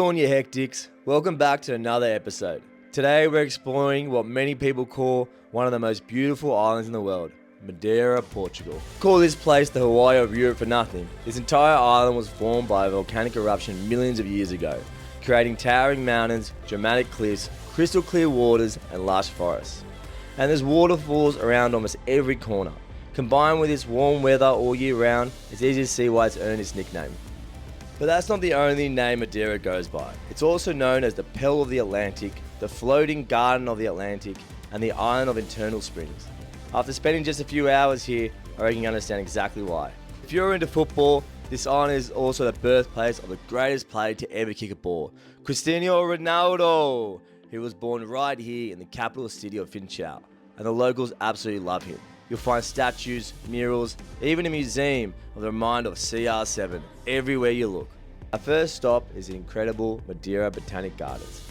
On your hectics, welcome back to another episode. Today we're exploring what many people call one of the most beautiful islands in the world, Madeira, Portugal. Call this place the Hawaii of Europe for nothing. This entire island was formed by a volcanic eruption millions of years ago, creating towering mountains, dramatic cliffs, crystal clear waters and lush forests. And there's waterfalls around almost every corner. Combined with its warm weather all year round, it's easy to see why it's earned its nickname. But that's not the only name Madeira goes by. It's also known as the Pearl of the Atlantic, the Floating Garden of the Atlantic, and the Island of Eternal Springs. After spending just a few hours here, I reckon you understand exactly why. If you're into football, this island is also the birthplace of the greatest player to ever kick a ball, Cristiano Ronaldo. He was born right here in the capital city of Funchal, and the locals absolutely love him. You'll find statues, murals, even a museum of the reminder of CR7 everywhere you look. Our first stop is the incredible Madeira Botanic Gardens.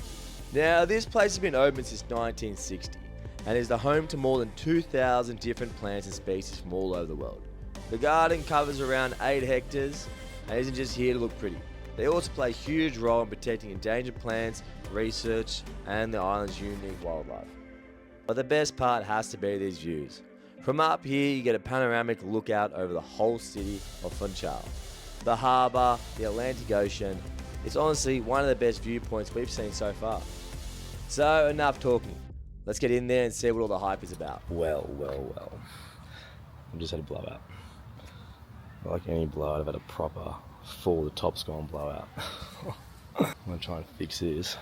Now, this place has been open since 1960 and is the home to more than 2,000 different plants and species from all over the world. The garden covers around 8 hectares and isn't just here to look pretty. They also play a huge role in protecting endangered plants, research, and the island's unique wildlife. But the best part has to be these views. From up here, you get a panoramic lookout over the whole city of Funchal. The harbour, the Atlantic Ocean. It's honestly one of the best viewpoints we've seen so far. So, enough talking. Let's get in there and see what all the hype is about. Well. I just had a blowout. Like any blowout, I've had a proper full the top's gone blowout. I'm gonna try and fix this.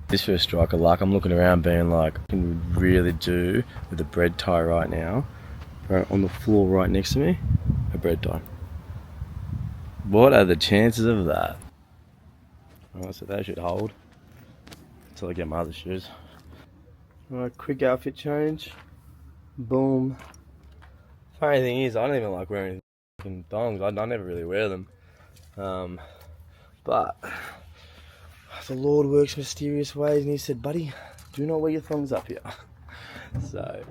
This first strike of luck, I'm looking around being like, what can we really do with the bread tie right now? Right on the floor right next to me, a bread tie. What are the chances of that? Alright, so they should hold until I get my other shoes. Alright, quick outfit change. Boom. Funny thing is, I don't even like wearing fucking thongs. I never really wear them. But the Lord works mysterious ways, and he said, buddy, do not wear your thongs up here. So,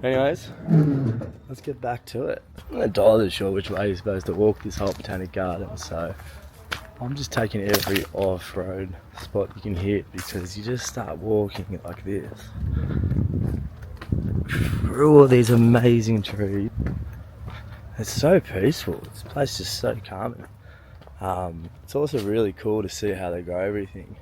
anyways, let's get back to it. I'm not entirely sure which way you're supposed to walk this whole botanic garden, so I'm just taking every off-road spot you can hit, because you just start walking like this through all these amazing trees. It's so peaceful. This place is just so calming. It's also really cool to see how they grow everything.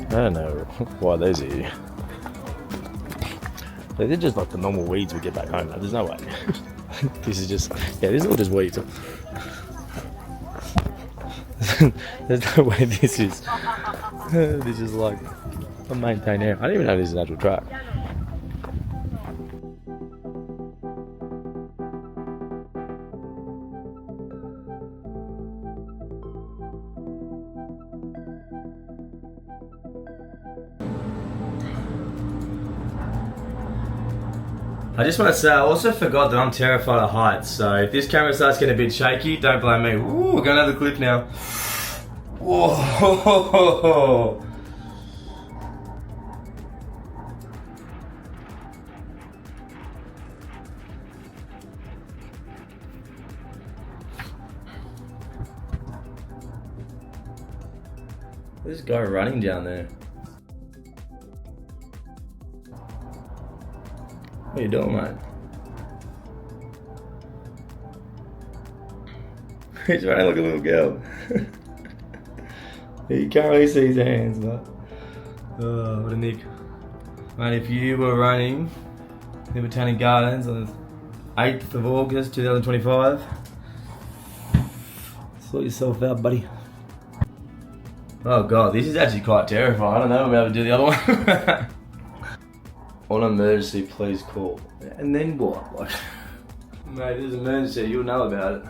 I don't know why those are here. They're just like the normal weeds we get back home. There's no way. This is just, yeah, this is all just weeds. There's no way this is like a maintained area. I didn't even know this is an actual track. I just want to say, I also forgot that I'm terrified of heights, so if this camera starts getting a bit shaky, don't blame me. Ooh, we're going to have the cliff now. Whoa! There's a guy running down there. What are you doing, mate? He's running like a little girl. You can't really see his hands, but oh, what a nick. Mate, if you were running in the Botanic Gardens on the 8th of August 2025. Sort yourself out, buddy. Oh god, this is actually quite terrifying. I don't know if we'll be able to do the other one. On emergency, please call. And then what? Like, mate, there's an emergency, you'll know about it.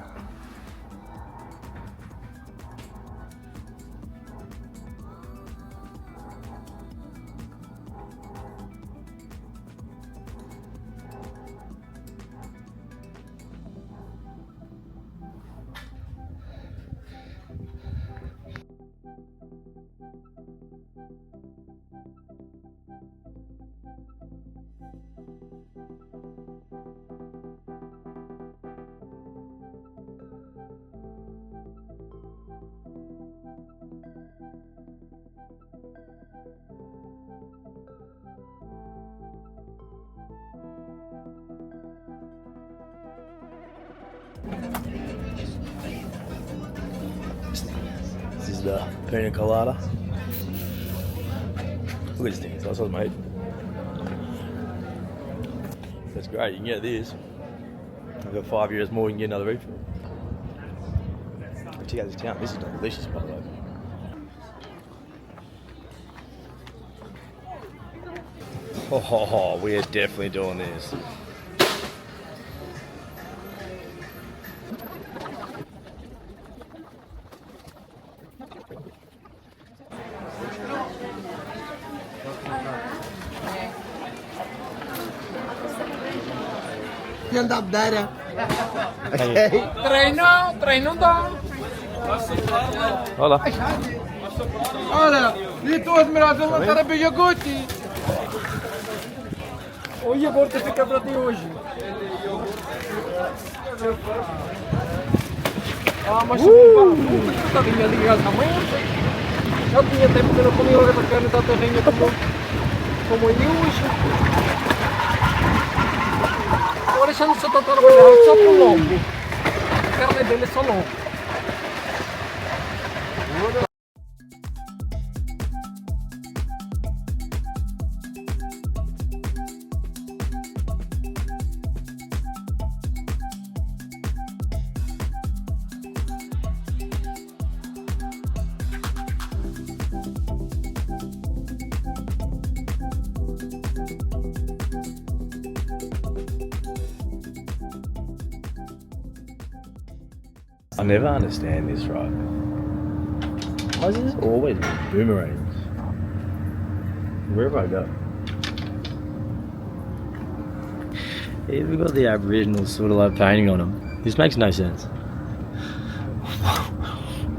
This is the pina colada. Look at this thing, it's awesome, mate. That's great, you can get this. I've got 5 years more, you can get another refill. Check out this town, this is delicious, by the way. Oh, we are definitely doing this. You're not better. Okay. Treino da. Hola. Ora, e tu admirável não cara bem iogurte. O iogurte fica para ti hoje. Ah, mas nunca estadinha ligado na mãe. Eu tinha tempo que não comia a carne da terrinha como eu hoje. Agora já não só está trabalhando só com lombo. A carne dele é só lombo. I never understand this, right? Why is this always boomerangs? Wherever I go. Even got the Aboriginal sort of like painting on them. This makes no sense.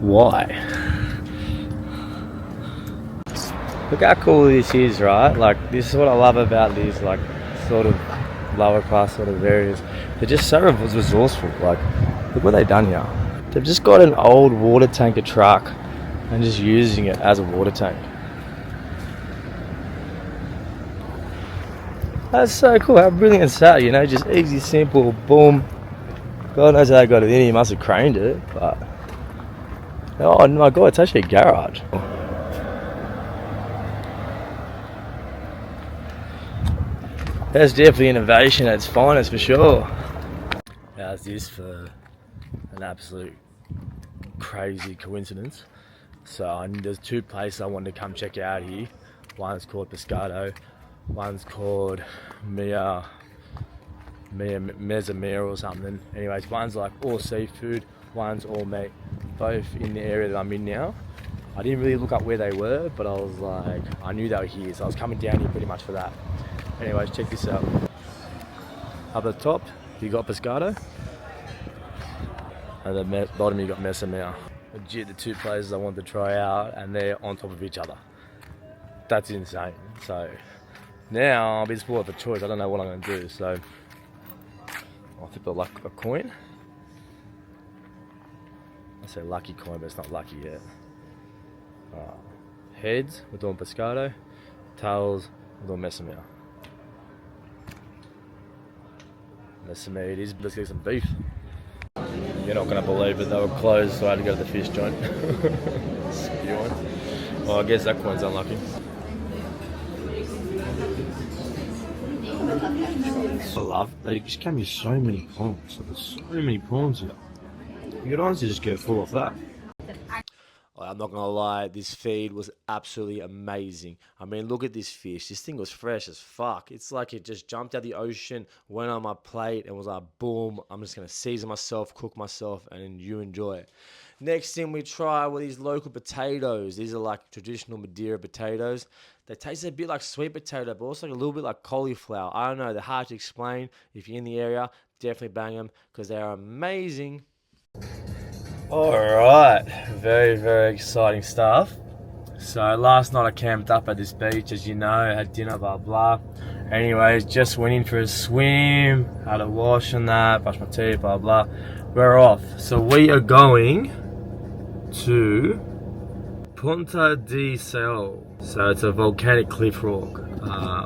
Why? Look how cool this is, right? Like, this is what I love about these, like, sort of lower class sort of areas. They're just so resourceful. Like, look what they've done here. They've just got an old water tanker truck and just using it as a water tank. That's so cool. How brilliant is that? You know, just easy, simple, boom. God knows how they got it in. He must have craned it, but oh my god, it's actually a garage. That's definitely innovation at its finest for sure. How's this for an absolute crazy coincidence? So there's two places I wanted to come check out here. One's called Pescado, one's called Mezamir or something. Anyways, one's like all seafood, one's all meat. Both in the area that I'm in now. I didn't really look up where they were, but I was like, I knew they were here, so I was coming down here pretty much for that. Anyways, check this out. Up at the top, you got Pescado. At the bottom you got Mezamir. Legit the two places I wanted to try out, and they're on top of each other. That's insane. So now I'll be spoiled for choice. I don't know what I'm going to do. So I'll flip a coin. I say lucky coin, but it's not lucky yet. Heads, we're doing Pescado. Tails, we're doing Mezamir. Mezamir it is. Let's get some beef. You're not going to believe it, they were closed, so I had to go to the fish joint. Well, I guess that coin's unlucky. I love, they just gave me so many prawns. There's so many prawns here. You could honestly just get full of that. I'm not gonna lie, this feed was absolutely amazing. I mean, look at this fish. This thing was fresh as fuck. It's like it just jumped out the ocean, went on my plate, and was like, boom, I'm just gonna season myself, cook myself, and you enjoy it. Next thing we try were these local potatoes. These are like traditional Madeira potatoes. They taste a bit like sweet potato, but also a little bit like cauliflower. I don't know, they're hard to explain. If you're in the area, definitely bang them because they are amazing. Alright, very, very exciting stuff. So last night I camped up at this beach, as you know, had dinner, blah blah. Anyways, just went in for a swim, had a wash and that, brushed my teeth, blah blah. We're off. So we are going to Ponta de Sol. So it's a volcanic cliff rock,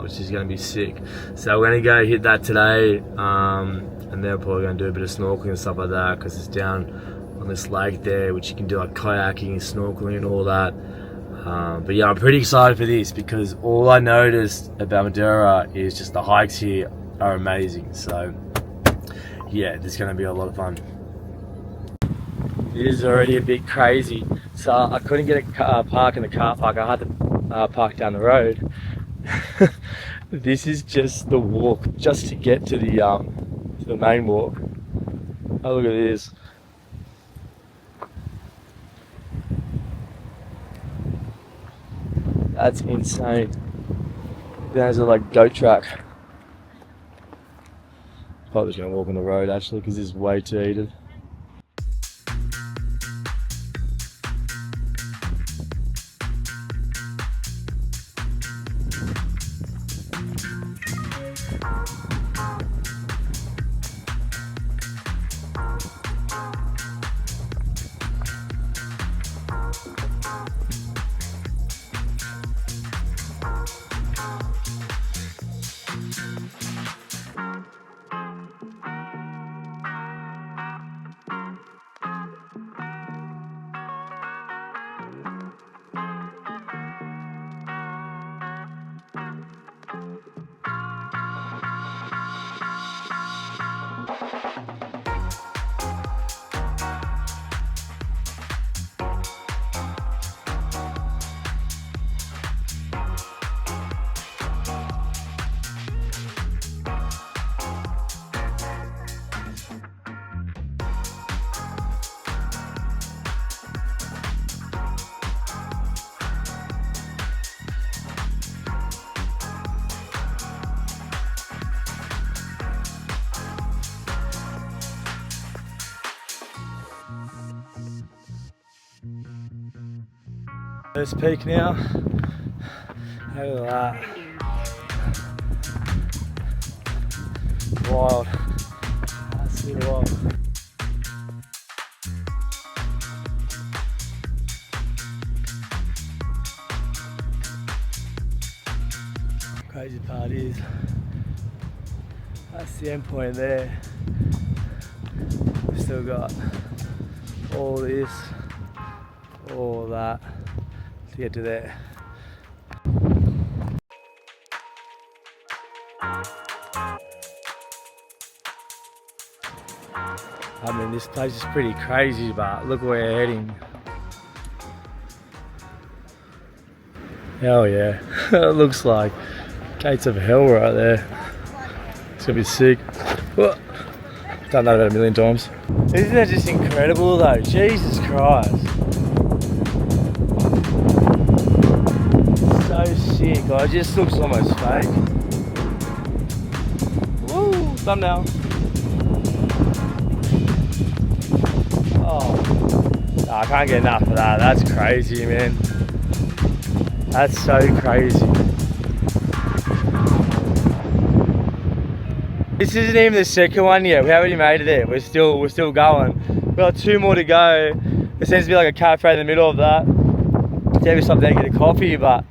which is going to be sick. So we're going to go hit that today, and then we're probably going to do a bit of snorkeling and stuff like that, because it's down on this lake there, which you can do like kayaking and snorkeling and all that. But yeah, I'm pretty excited for this because all I noticed about Madeira is just the hikes here are amazing. So yeah, this is going to be a lot of fun. It is already a bit crazy. So I couldn't get a park in the car park. I had to park down the road. This is just the walk, just to get to the main walk. Oh, look at this. That's insane. There's a like goat track. Probably just gonna walk on the road actually because it's way too heated. First peak now. Look at that. Wild. Absolutely wild. Crazy part is that's the end point there. We've still got all this, all that to get to there. I mean, this place is pretty crazy, but look where we're heading. Hell yeah. It looks like gates of hell right there. It's gonna be sick. Whoa. Done that about a million times. Isn't that just incredible though? Jesus Christ. So sick. Oh, it just looks almost fake. Woo! Thumbnail. Oh. No, I can't get enough of that. That's crazy, man. That's so crazy. This isn't even the second one yet. We haven't even made it there. We're still going. We've got 2 more to go. There seems to be like a cafe in the middle of that. Maybe stop there and get a coffee, but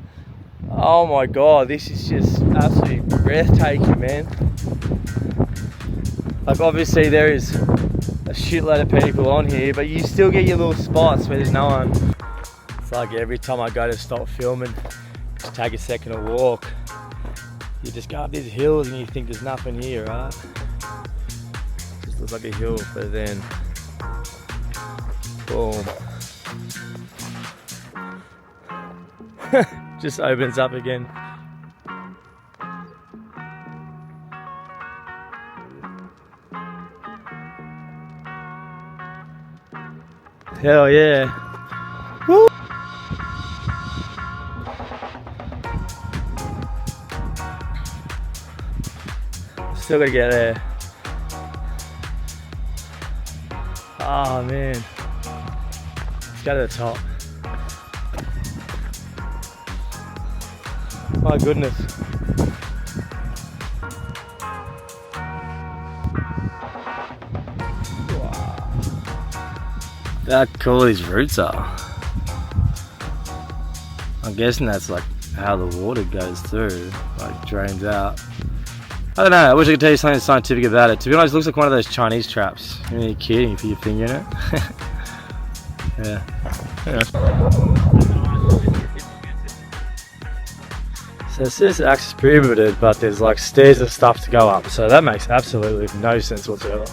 oh my god, this is just absolutely breathtaking, man. Like obviously there is a shitload of people on here, but you still get your little spots where there's no one. It's like every time I go to stop filming, just take a second to walk. you just go up these hills and you think there's nothing here, right? Just looks like a hill, but then boom. Just opens up again. Hell yeah. Woo! Still gotta get there. Oh man. Let's go to the top. My goodness. Wow. How cool these roots are. I'm guessing that's like how the water goes through, like drains out. I don't know, I wish I could tell you something scientific about it. To be honest, it looks like one of those Chinese traps. You know, you're kidding, you put your finger in it. Yeah. So it says access prohibited, but there's like stairs and stuff to go up. So that makes absolutely no sense whatsoever.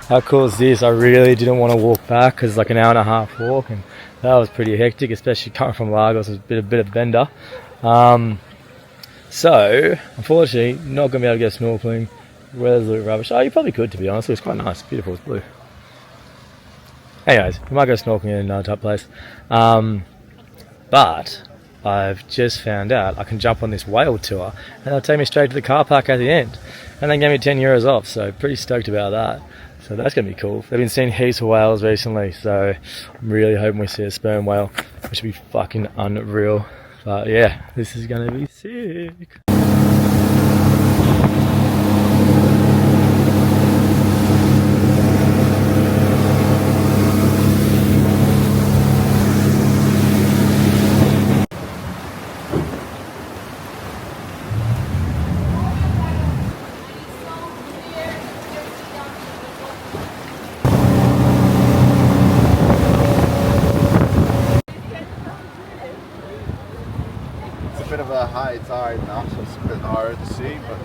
How cool is this? I really didn't want to walk back because it's like an hour and a half walk, and that was pretty hectic, especially coming from Lagos. It was a bit of bender. So unfortunately, not going to be able to go snorkeling. Weather's a little rubbish. Oh, you probably could, to be honest. It was quite nice, beautiful, it's blue. Anyways, we might go snorkeling in another type place. But I've just found out I can jump on this whale tour, and they'll take me straight to the car park at the end, and they gave me 10 euros off. So pretty stoked about that. So that's going to be cool. They've been seeing heaps of whales recently, so I'm really hoping we see a sperm whale, which would be fucking unreal. But yeah, this is going to be sick. Bit of a high tide now, so it's a bit harder to see, but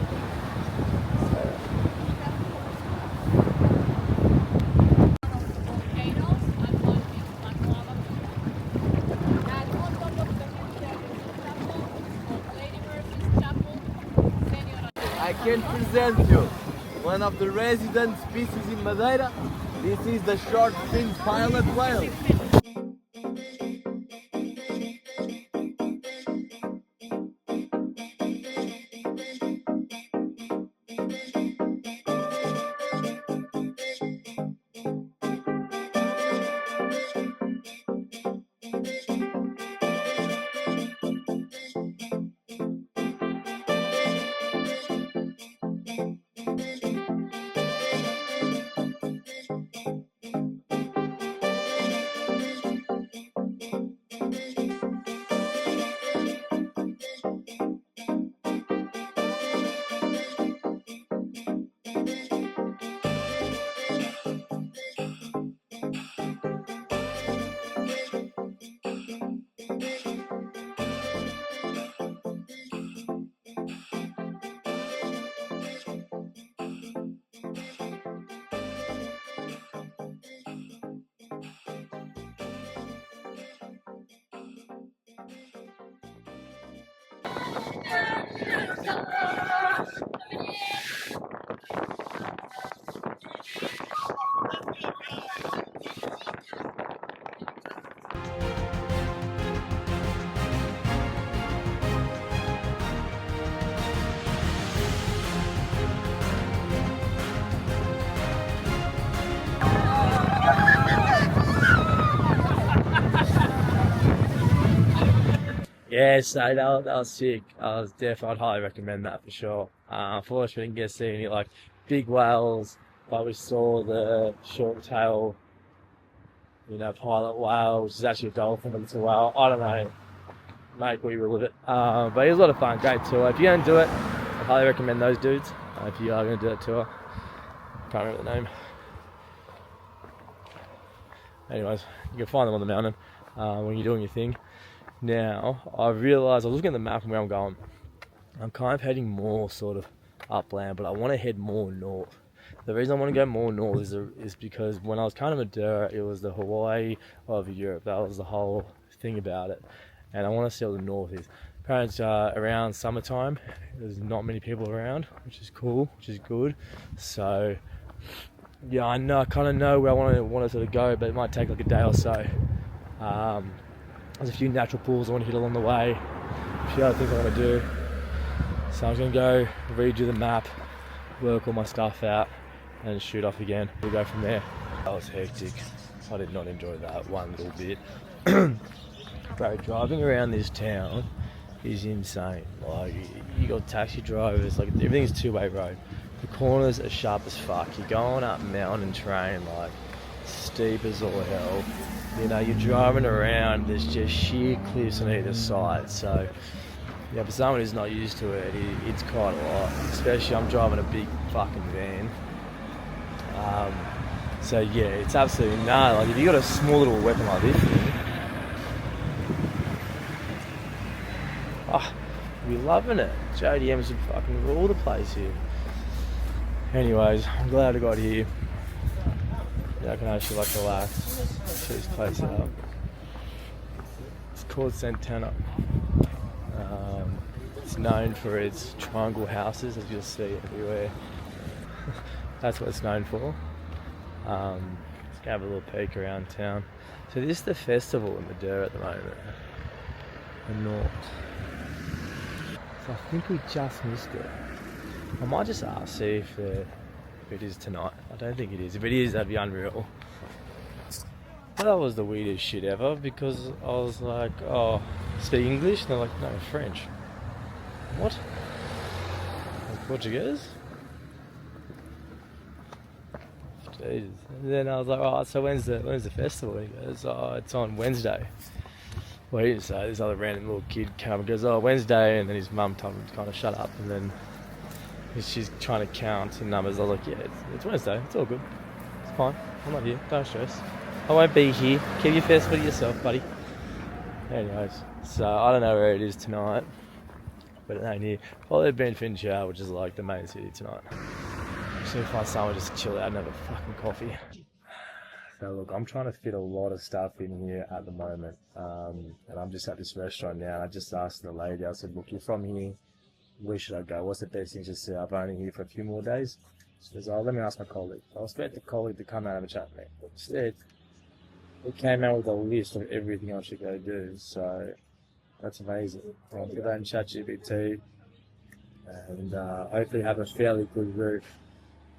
I can present you one of the resident species in Madeira. This is the short-fin pilot whale. Yeah, so that was sick. I'd highly recommend that for sure. Unfortunately, we didn't get to see any like big whales, but we saw the short tail, pilot whale, which is actually a dolphin, but it's a whale. I don't know. Make what you will with it. But it was a lot of fun, great tour. If you're going to do it, I highly recommend those dudes. If you are going to do that tour, can't remember the name. Anyways, you can find them on the mountain when you're doing your thing. Now, I've realised, I was looking at the map and where I'm going. I'm kind of heading more sort of upland, but I want to head more north. The reason I want to go more north is because when I was kind of Madeira, it was the Hawaii of Europe. That was the whole thing about it. And I want to see what the north is. Apparently around summertime, there's not many people around, which is cool, which is good. So yeah, I kind of know where I want to sort of go, but it might take like a day or so. There's a few natural pools I want to hit along the way, a few other things I want to do. So I'm going to go redo the map, work all my stuff out, and shoot off again. We'll go from there. That was hectic. I did not enjoy that one little bit. Bro, driving around this town is insane. Like, you got taxi drivers, like everything's two-way road. The corners are sharp as fuck. You're going up mountain terrain, like steep as all hell. You're driving around, there's just sheer cliffs on either side. So yeah, for someone who's not used to it, it's quite a lot. Especially I'm driving a big fucking van. So yeah, it's absolutely like if you got a small little weapon like this thing, we're loving it. JDM should fucking rule the place here. Anyways, I'm glad I got here. Yeah, I can actually like relax. Check this place out. It's called Santana. It's known for its triangle houses, as you'll see everywhere. That's what it's known for. Let's go have a little peek around town. So this is the festival in Madeira at the moment. The north. So I think we just missed it. I might just ask, see if it is tonight. I don't think it is. If it is, that'd be unreal. That was the weirdest shit ever, because I was like, oh, speak English? And they're like, no, French. What? Like Portuguese? Jesus. And then I was like, oh, so when's the festival? And he goes, oh, it's on Wednesday. Well, he didn't say. This other random little kid came and goes, oh, Wednesday, and then his mum told him to kind of shut up, and then she's trying to count in numbers. I was like, yeah, it's Wednesday, it's all good. It's fine, I'm not here, don't stress. I won't be here, keep your festival to yourself, buddy. Anyways, so I don't know where it is tonight, but it ain't here. Probably been Funchal, which is like the main city tonight. Actually find somewhere just to chill out and have a fucking coffee. So look, I'm trying to fit a lot of stuff in here at the moment, and I'm just at this restaurant now, and I just asked the lady, I said, look, you're from here, where should I go? What's the best thing to see? I'm only here for a few more days. She goes, oh, let me ask my colleague. I was expecting the colleague to come out and have a chat with me, but instead, he came out with a list of everything I should go do, so that's amazing. I'll get that in ChatGPT, and hopefully have a fairly good route.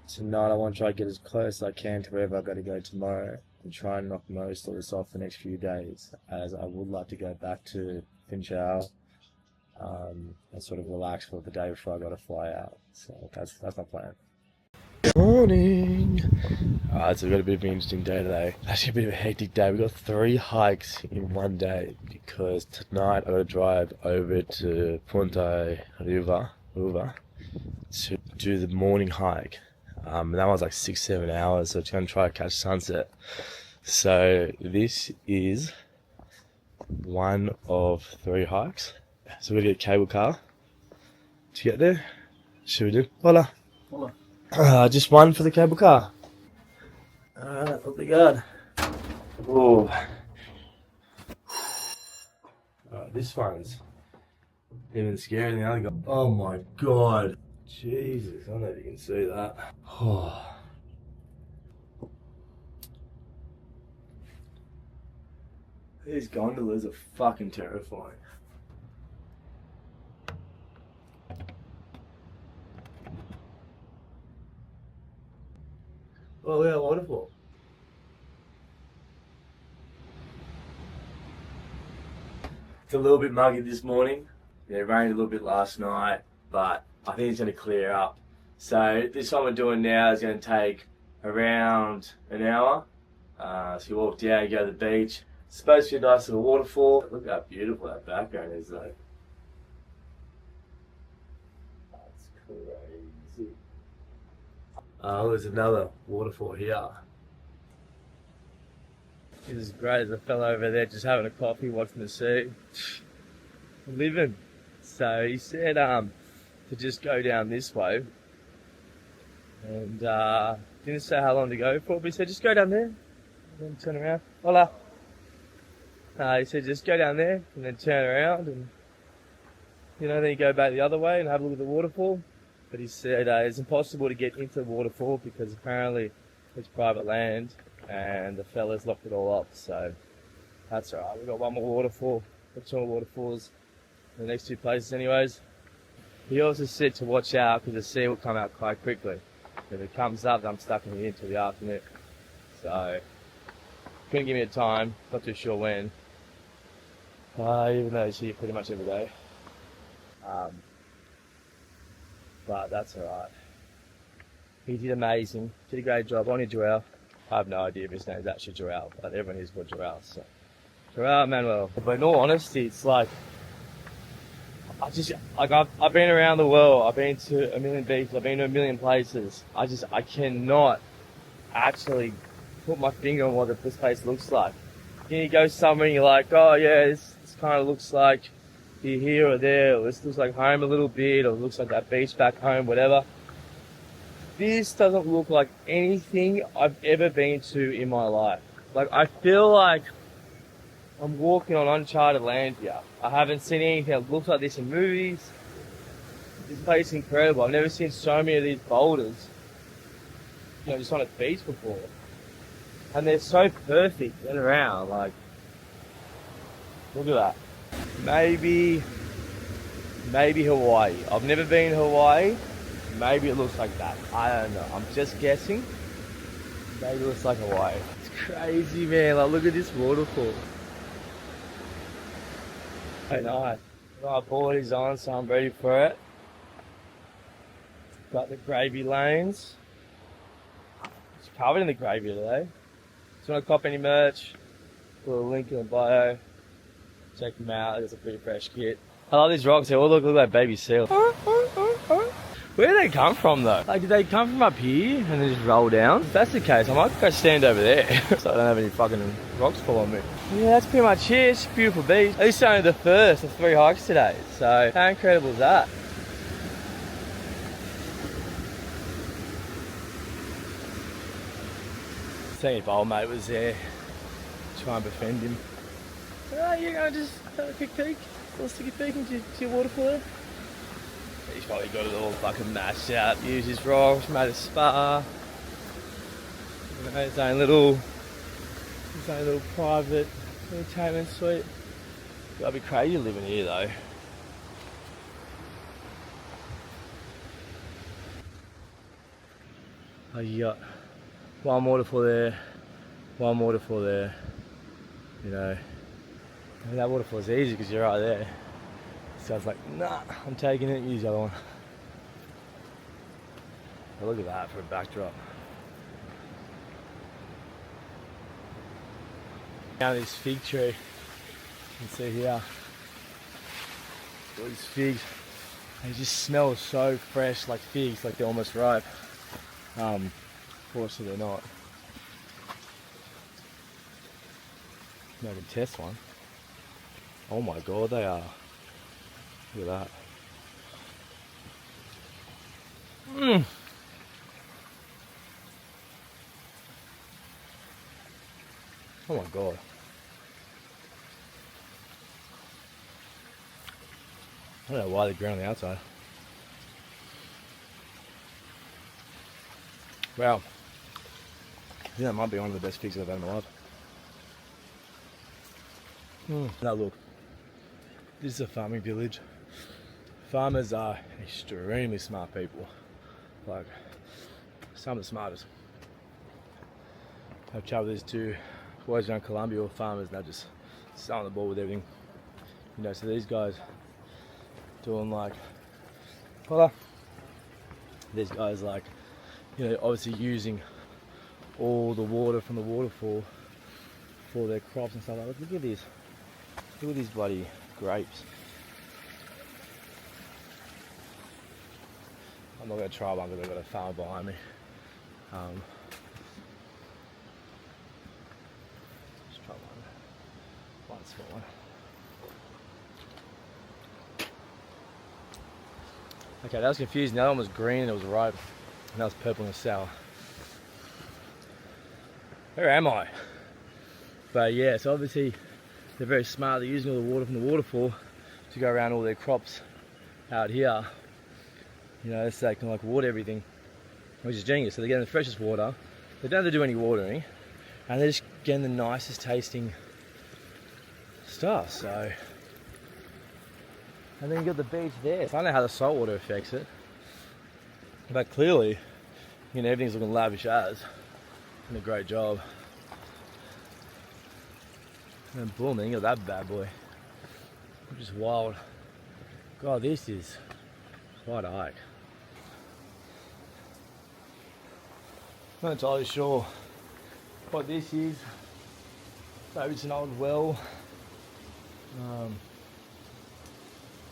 Tonight I want to try to get as close as I can to wherever I've got to go tomorrow and try and knock most of this off the next few days, as I would like to go back to Funchal and sort of relax for the day before I got to fly out. So that's my plan. Morning! Alright, so we've got a bit of an interesting day today. Actually a bit of a hectic day. We've got 3 hikes in one day because tonight I've got to drive over to Ponta Ruva to do the morning hike. And that was like 6-7 hours, so it's going to try to catch sunset. So this is one of 3 hikes. So we're going to get a cable car to get there. Should we do? Hola. Hola. Just one for the cable car. Alright, not the good. Oh. Alright, this one's even scarier than the other guy. Oh my god. Jesus, I don't know if you can see that. Oh. These gondolas are fucking terrifying. Oh yeah, Waterfall. It's a little bit muggy this morning. Yeah, it rained a little bit last night, but I think it's going to clear up. So this one we're doing now is going to take around an hour. So you walk down, you go to the beach. It's supposed to be a nice little waterfall. Look how beautiful that background is though. That's crazy. Oh, there's another waterfall here. This is great. There's a fellow over there just having a coffee, watching the sea. Living. So he said to just go down this way. And didn't say how long to go for, but he said just go down there and then turn around. Hola. He said just go down there and then turn around and then you go back the other way and have a look at the waterfall. But he said it's impossible to get into the waterfall because apparently it's private land and the fellas locked it all up. So that's alright. We've got one more waterfall, or two more waterfalls in the next two places anyways. He also said to watch out because the sea will come out quite quickly. If it comes up, I'm stuck in here until the afternoon. So couldn't give me a time, not too sure when. Even though it's here pretty much every day. But that's alright. He did amazing. Did a great job on your Joel. I have no idea if his name is actually Joel, but everyone here's called Joel. So Joel Manuel. But in all honesty, it's like I've been around the world. I've been to a million beaches. I've been to a million places. I cannot actually put my finger on what this place looks like. You go somewhere and you're like, oh yeah, this kind of looks like you're here or there, or this looks like home a little bit, or it looks like that beach back home, whatever. This doesn't look like anything I've ever been to in my life. Like, I feel like I'm walking on uncharted land here. I haven't seen anything that looks like this in movies. This place is incredible. I've never seen so many of these boulders, just on a beach before. And they're so perfect and around, like, look at that. Maybe Hawaii. I've never been to Hawaii. Maybe it looks like that. I don't know. I'm just guessing. Maybe it looks like Hawaii. It's crazy, man. Like, look at this waterfall. Hey, nice. My board on, so I'm ready for it. Got the gravy lanes. It's covered in the gravy today. If you want to cop any merch, put a link in the bio. Check them out. It's a pretty fresh kit. I love these rocks. They all look like baby seals. Where do they come from though? Like, did they come from up here and then just roll down? If that's the case, I might go stand over there so I don't have any fucking rocks fall on me. Yeah, that's pretty much it. It's a beautiful beach. At least only the first of 3 hikes today. So how incredible is that? Seeing if old mate was there, try and befriend him. You're gonna just have a quick peek, a little sticky peek into your waterfall there. He's probably got it all fucking mashed out, used his rocks, made a spa. His own little private entertainment suite. That'd be crazy living here though. Oh, you got one waterfall there, one waterfall there. And that waterfall's easy because you're right there. So I was like, nah, I'm taking it, use the other one. But look at that for a backdrop. Now this fig tree, you can see here, all these figs, they just smell so fresh, like figs, like they're almost ripe. Fortunately they're not. Maybe I can test one. Oh my god, they are. Look at that. Oh my god. I don't know why they're green on the outside. Wow. I think that might be one of the best figs I've had in my life. Now look, this is a farming village. Farmers are extremely smart people. Like, some of the smartest. I've chatted with these two boys around Colombia, all farmers, and they're just so on the ball with everything. So these guys doing like, hola. These guys like, you know, obviously using all the water from the waterfall for their crops and stuff like that. Look at this. Look at these bloody grapes. I'm not going to try one because I've got a farm behind me. Just try one small one. Okay, that was confusing. The other one was green and it was ripe, and that was purple and it was sour. Where am I? But yeah, so obviously they're very smart. They're using all the water from the waterfall to go around all their crops out here. You know, so they can like water everything, which is genius. So they're getting the freshest water. They don't have to do any watering, and they're just getting the nicest tasting stuff. So, and then you got the beach there. So I don't know how the salt water affects it, but clearly, you know, everything's looking lavish as. Doing a great job. And boom, then you got that bad boy, which is wild. God, this is quite a hike. Not entirely sure what this is. Maybe it's an old well.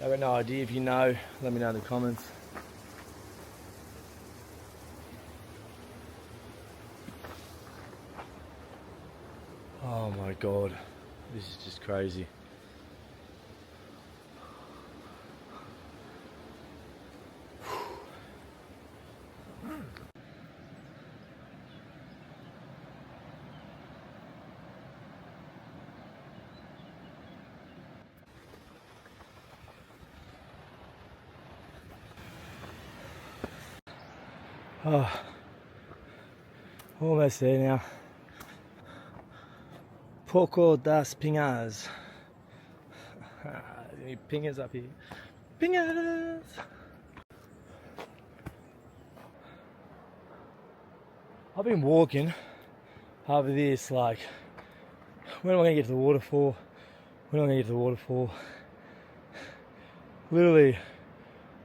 I've got no idea. If you know, let me know in the comments. Oh my God, this is just crazy. Oh, almost there now. Poco das Pingas. Any pingas up here? Pingas! I've been walking over this like, when am I going to get to the waterfall? When am I going to get to the waterfall? Literally,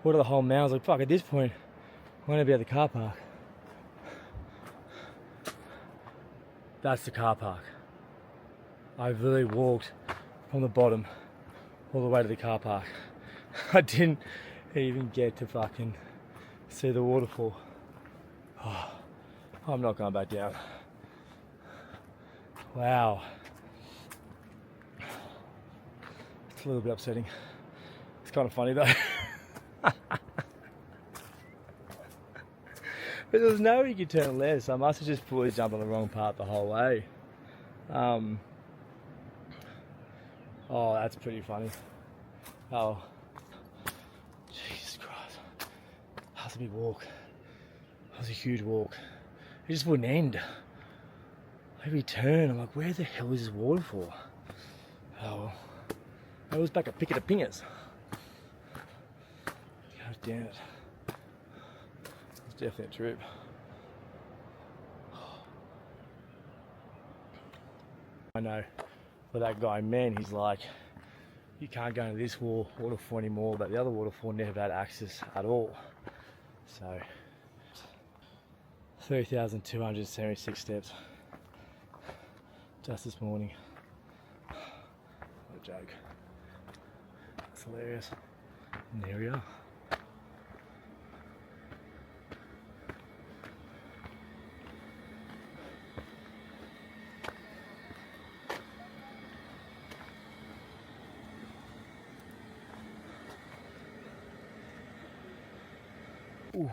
what are the whole mountains? Like, fuck, at this point, I'm going to be at the car park. That's the car park. I've literally walked from the bottom all the way to the car park. I didn't even get to fucking see the waterfall. Oh, I'm not going back down. Wow. It's a little bit upsetting. It's kind of funny though. But there was no way you could turn left, so I must have just fully jumped on the wrong part the whole way. Oh, that's pretty funny. Oh, Jesus Christ. That was a big walk. That was a huge walk. It just wouldn't end. Every turn, I'm like, where the hell is this waterfall? Oh, well. I was back at Picket of Pingers. God damn it. It's definitely a trip. I know what that guy meant. He's like, you can't go into this waterfall anymore, but the other waterfall never had access at all. So, 3,276 steps just this morning. What a joke. That's hilarious. And there we are. Ooh.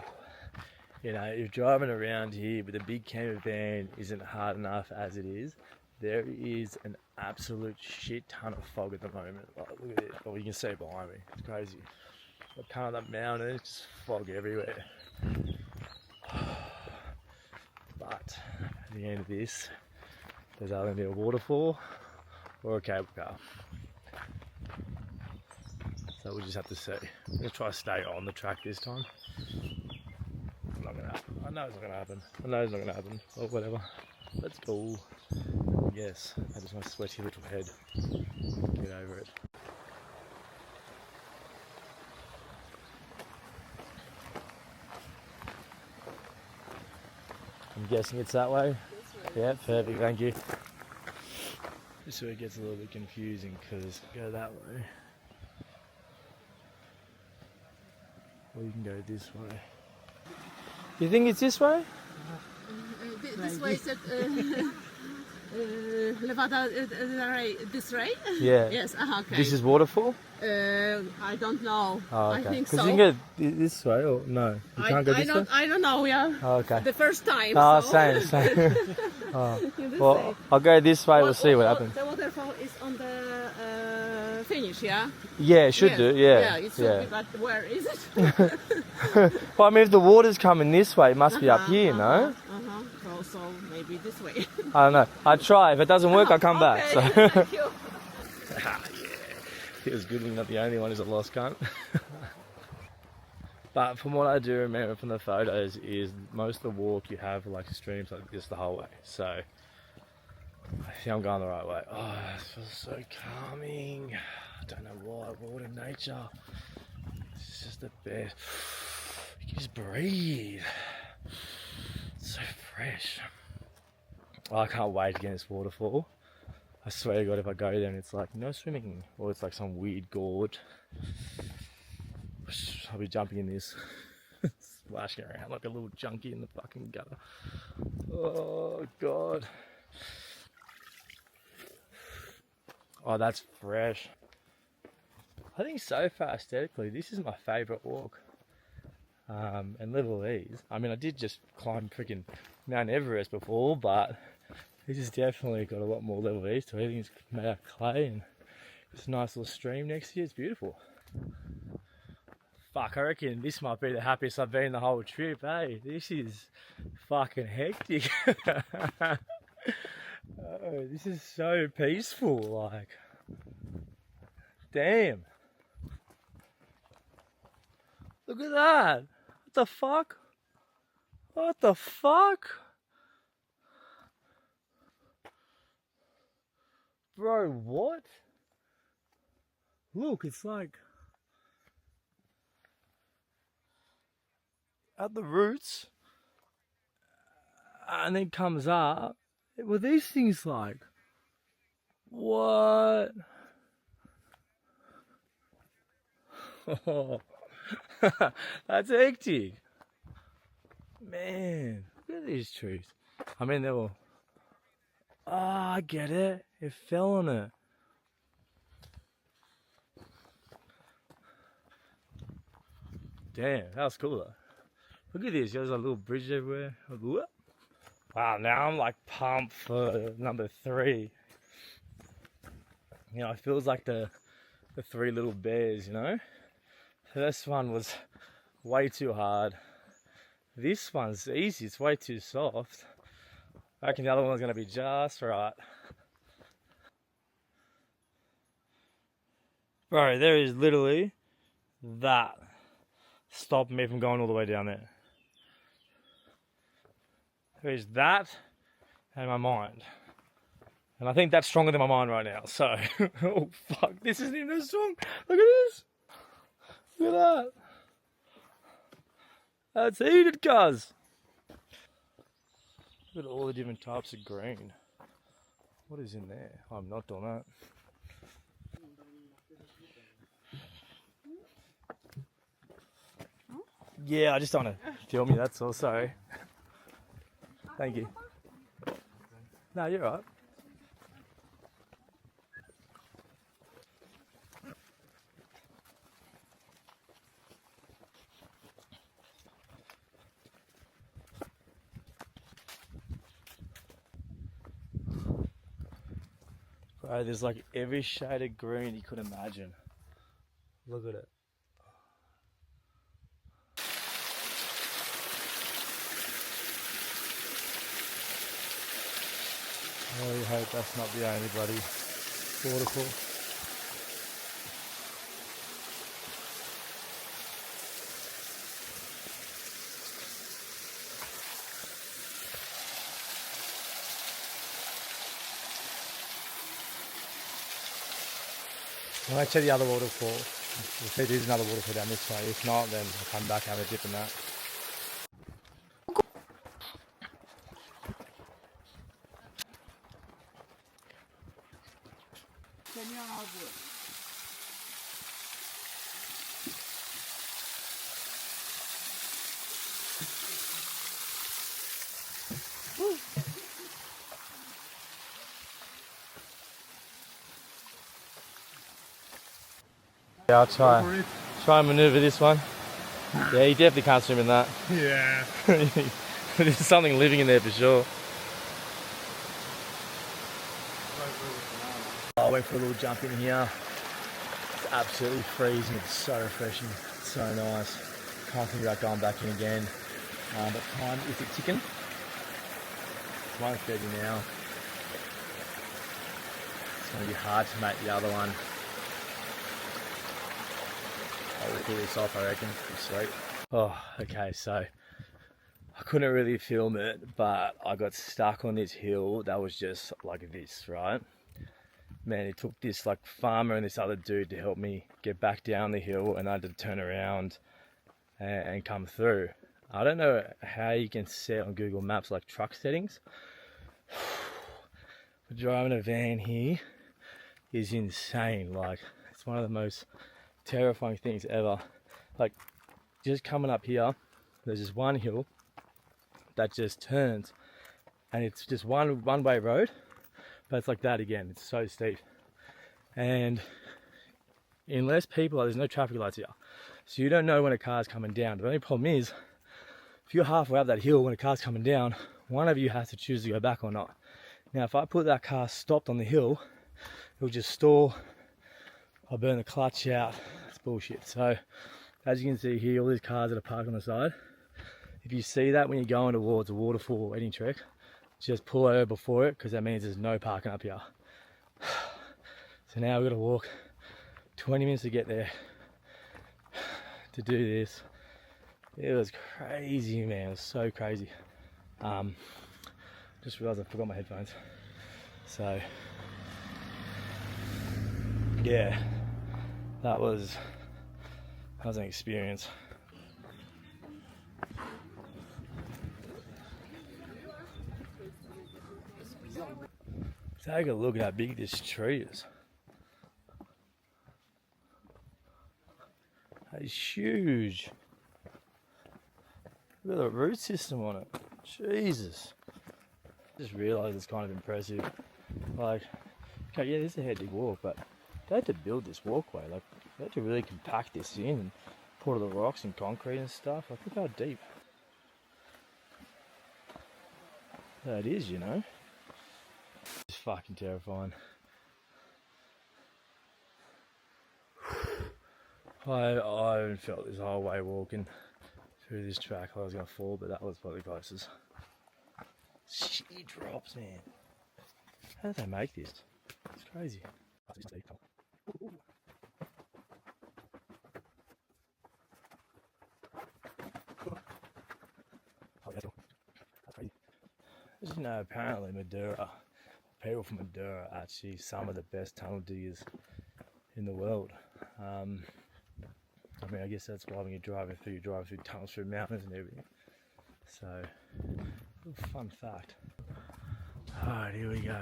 You know, if driving around here with a big camper van isn't hard enough as it is, there is an absolute shit ton of fog at the moment. Like, look at it. Oh, you can see it behind me. It's crazy. I come up that mountain, it's just fog everywhere. But at the end of this, there's either going to be a waterfall or a cable car. So we'll just have to see. I'm going to try to stay on the track this time. Not gonna happen. I know it's not gonna happen. I know it's not gonna happen. Well, whatever. Let's go. Yes, I just my sweaty little head. Get over it. I'm guessing it's that way. Yeah, perfect, thank you. This is where it gets a little bit confusing because go that way. Or you can go this way. You think it's this way? This way is it Levada this way? Yeah. Yes, okay. This is Waterfall? I don't know. Oh, okay. I think so. Because you can go this way or no? You can't go this way? I don't know, yeah. Oh, okay. The first time. Oh, so. same. Oh. This Well, way. I'll go this way, we'll see what happens. The waterfall is on the finish, yeah? Yeah, it should do, yeah. Yeah, it should be, but where is it? Well, I mean, if the water's coming this way, it must be up here, no? So maybe this way. I don't know. I try. If it doesn't work, I come back. So. Thank you. Feels good when you're not the only one who's a lost cunt. But from what I do remember from the photos is most of the walk you have like streams like this the whole way. So I think I'm going the right way. Oh, this feels so calming. I don't know why. Water, nature. It's just the best. You can just breathe. It's so fresh. Oh, I can't wait to get in this waterfall. I swear to God, if I go there and it's like no swimming, or it's like some weird gorge, I'll be jumping in this, splashing around like a little junkie in the fucking gutter. Oh God. Oh, that's fresh. I think so far aesthetically, this is my favourite walk. And level these. I mean, I did just climb freaking Mount Everest before, but this has definitely got a lot more level ease to it. Everything's made out of clay and there's a nice little stream next to you. It's beautiful. Fuck, I reckon this might be the happiest I've been the whole trip, hey? This is fucking hectic. Oh, this is so peaceful, like. Damn. Look at that. What the fuck? What the fuck? Bro, what? Look, it's like at the roots and then comes up. Well, these things like, what? Oh, that's hectic. Man, look at these trees. I mean, they were, oh, I get it. It fell on it. Damn, that was cool though. Look at this, there's a little bridge everywhere. Wow, now I'm like pumped for number 3. You know, it feels like the 3 little bears, you know? This one was way too hard. This one's easy, it's way too soft. I reckon the other one's gonna be just right. Bro, there is literally that stopping me from going all the way down there. There is that and my mind. And I think that's stronger than my mind right now. So, oh fuck, this isn't even as strong. Look at this. Look at that. That's heated, cuz. Look at all the different types of green. What is in there? I'm not doing that. Yeah, I just don't want to kill me, that's all, sorry. Thank you. No, you're right. Bro, there's like every shade of green you could imagine. Look at it. I really hope that's not the only bloody waterfall. When I check the other waterfall, we'll see there's another waterfall down this way. If not, then I'll come back and have a dip in that. Yeah, I'll try and maneuver this one. Yeah, you definitely can't swim in that. Yeah. There's something living in there for sure. I went for a little jump in here. It's absolutely freezing. It's so refreshing. It's so nice. Can't think about going back in again. But time is it ticking? It's 1:30 now. It's going to be hard to make the other one. I will pull this off, I reckon. Sweet. Oh, okay, so I couldn't really film it, but I got stuck on this hill that was just like this, right? Man, it took this like farmer and this other dude to help me get back down the hill, and I had to turn around and come through. I don't know how you can set on Google Maps like truck settings. But driving a van here is insane. Like, it's one of the most terrifying things ever. Like, just coming up here, there's this one hill that just turns, and it's just one way road, but it's like that again. It's so steep, and unless there's no traffic lights here, so you don't know when a car's coming down. The only problem is, if you're halfway up that hill when a car's coming down, one of you has to choose to go back or not. Now, if I put that car stopped on the hill, it'll just stall. I'll burn the clutch out. It's bullshit. So, as you can see here, all these cars that are parked on the side. If you see that when you're going towards a waterfall or wedding trek, just pull over before it, because that means there's no parking up here. So now we've got to walk 20 minutes to get there to do this. It was crazy, man. It was so crazy. Just realised I forgot my headphones. So, yeah, that was an experience. Take a look at how big this tree is. It's huge. Look at the root system on it. Jesus. Just realised it's kind of impressive. Like, okay, yeah, this is a hectic walk, but they had to build this walkway. Like, they had to really compact this in and put all the rocks and concrete and stuff. Like, look how deep that is, you know? It's fucking terrifying. I haven't felt this whole way walking through this track. I was going to fall, but that was probably closest. Shit drops, man. How did they make this? It's crazy. Did you know, apparently Madeira, people from Madeira are actually some of the best tunnel diggers in the world. I mean, I guess that's why when you're driving through tunnels through mountains and everything. So, little fun fact. Alright, here we go.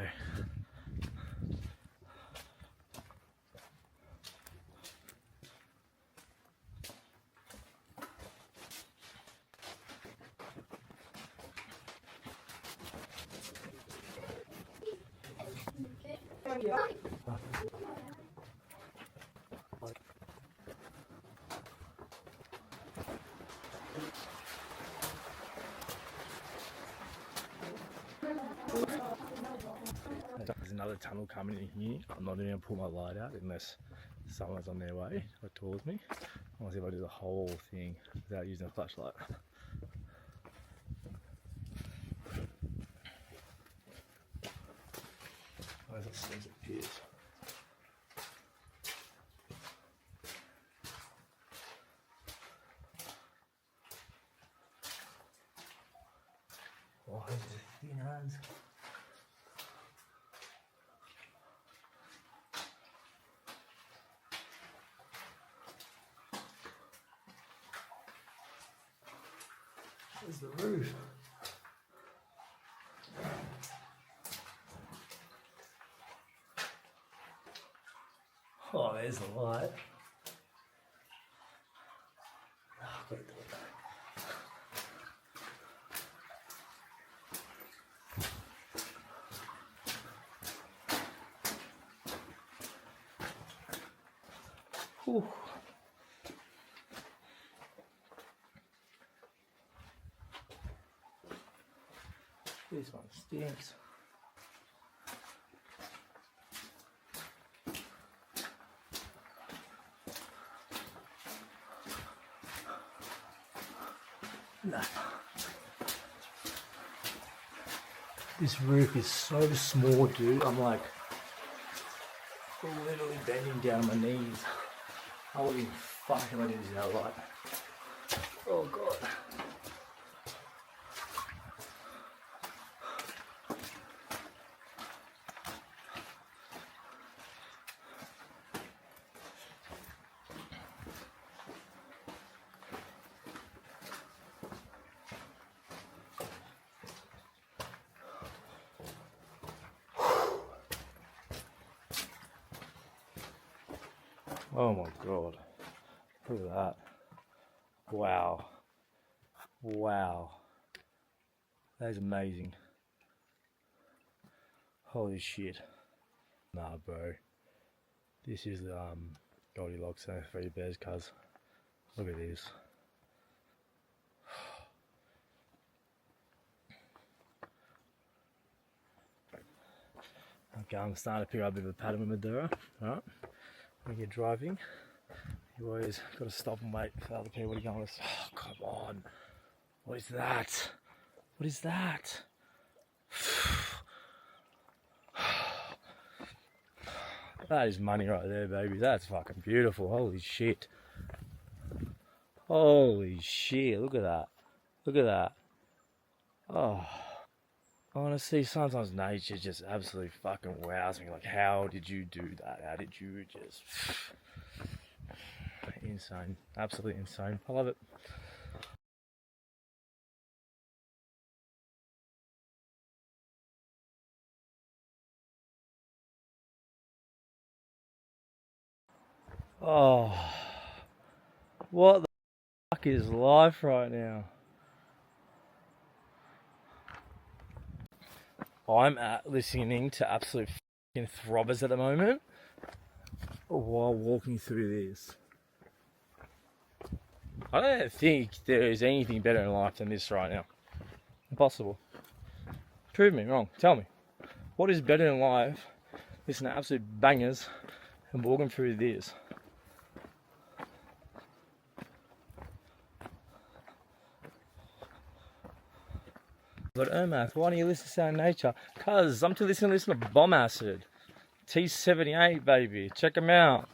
There's another tunnel coming in here. I'm not even going to pull my light out unless someone's on their way towards me. I want to see if I do the whole thing without using a flashlight. Where's the things that appears? Oh, there's the thin hands. There's the roof. Oh, there's the light. Oh, I've got to do it. Whew. This one stinks. No. This roof is so small, dude. I'm like literally bending down my knees. I wouldn't even fucking let it out like. Oh god. Oh my god. Look at that. Wow. Wow. That is amazing. Holy shit. Nah, bro. This is Goldilocks and Three Bears, cuz. Look at this. Okay, I'm starting to pick up a bit of a pattern with Madeira. Alright. When you're driving, you always got to stop and wait for other people to go. Oh, come on. What is that? What is that? That is money right there, baby. That's fucking beautiful. Holy shit. Holy shit. Look at that. Look at that. Oh. Honestly, sometimes nature just absolutely fucking wows me. Like, how did you do that? How did you just... Insane. Absolutely insane. I love it. Oh. What the fuck is life right now? I'm listening to absolute fucking throbbers at the moment while walking through this. I don't think there is anything better in life than this right now. Impossible. Prove me wrong. Tell me. What is better in life? Listening to absolute bangers and walking through this. But Ermath, why don't you listen to Sound Nature? Cuz I'm too listen to Bomb Acid. T78, baby. Check them out.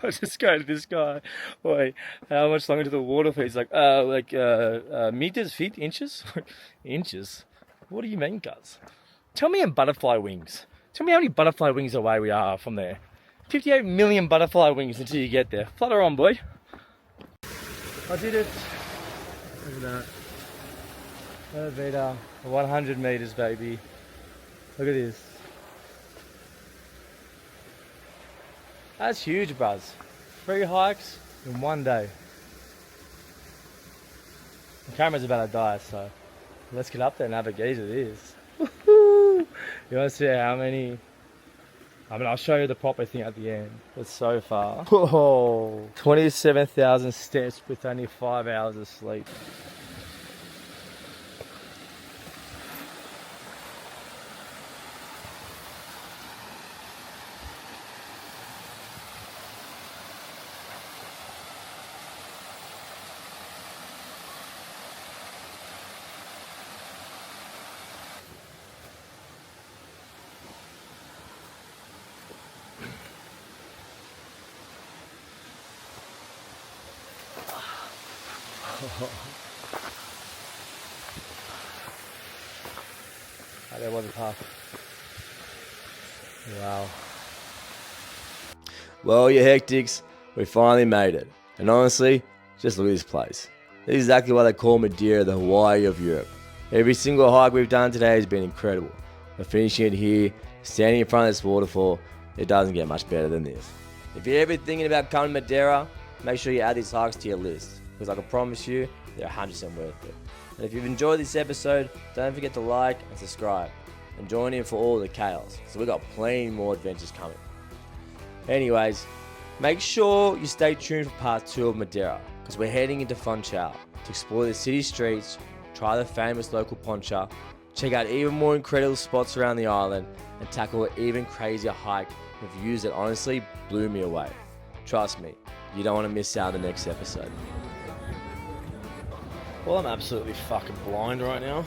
I just go to this guy. Wait, how much longer to the waterfall? He's like, meters, feet, inches? Inches? What do you mean, cuz? Tell me in butterfly wings. Tell me how many butterfly wings away we are from there. 58 million butterfly wings until you get there. Flutter on, boy. I did it. Look at that. Elevator, 100 meters, baby. Look at this. That's huge, buzz. 3 hikes in 1 day. The camera's about to die, so let's get up there and have a gaze at this. Woohoo! You want to see how many? I mean, I'll show you the proper thing at the end. But so far, whoa, 27,000 steps with only 5 hours of sleep. There was a path. Wow. Well, you hectics, we finally made it. And honestly, just look at this place. This is exactly why they call Madeira the Hawaii of Europe. Every single hike we've done today has been incredible. We're finishing it here, standing in front of this waterfall, It doesn't get much better than this. If you're ever thinking about coming to Madeira, make sure you add these hikes to your list, because I can promise you, they're 100% worth it. And if you've enjoyed this episode, don't forget to like and subscribe, and join in for all the chaos, because we've got plenty more adventures coming. Anyways, make sure you stay tuned for part 2 of Madeira, because we're heading into Funchal to explore the city streets, try the famous local poncha, check out even more incredible spots around the island, and tackle an even crazier hike with views that honestly blew me away. Trust me, you don't want to miss out on the next episode. Well, I'm absolutely fucking blind right now.